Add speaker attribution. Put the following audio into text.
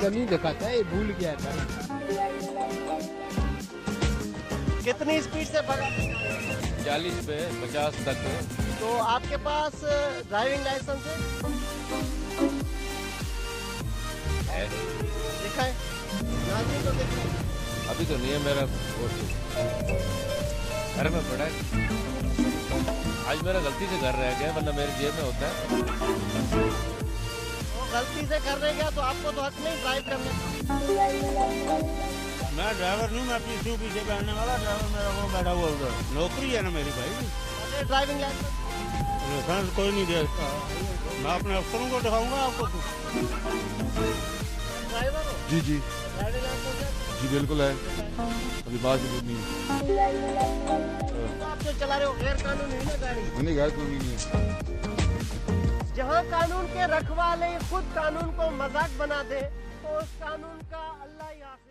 Speaker 1: ऐसा नहीं दिखाता है, ये भूल गया था।
Speaker 2: कितनी स्पीड से भगा?
Speaker 3: 40 पे 50 तक।
Speaker 2: तो आपके पास ड्राइविंग लाइसेंस है? दिखाए नाज़रीन को दिखाए।
Speaker 3: अभी तो नहीं है मेरा। अरे मैं पढ़ा आज मेरा गलती से घर रह गया, वरना मेरे जेब में होता है।
Speaker 2: वो गलती से कर रहे गया तो आपको तो हक नहीं ड्राइव करने का।
Speaker 4: मैं ड्राइवर नहीं, मैं पीछे पीछे बैठने वाला ड्राइवर मेरा वो बैठा हुआ उधर। नौकरी है ना मेरी भाई।
Speaker 2: ड्राइविंग लाइसेंस
Speaker 4: कोई नहीं देखता, मैं अपने अफसरों को दिखाऊंगा आपको।
Speaker 2: ड्राइवर हो?
Speaker 5: जी जी
Speaker 2: ड्राइविंग लाइसेंस है?
Speaker 5: जी बिल्कुल है, अभी बात भी नहीं है।
Speaker 2: तो आप जो चला रहे हो गैर कानूनी है ना गाड़ी?
Speaker 5: नहीं गैर कानूनी नहीं है।
Speaker 2: जहाँ कानून के रखवाले खुद कानून को मजाक बना दे तो उस कानून का अल्लाह ही हाफिज।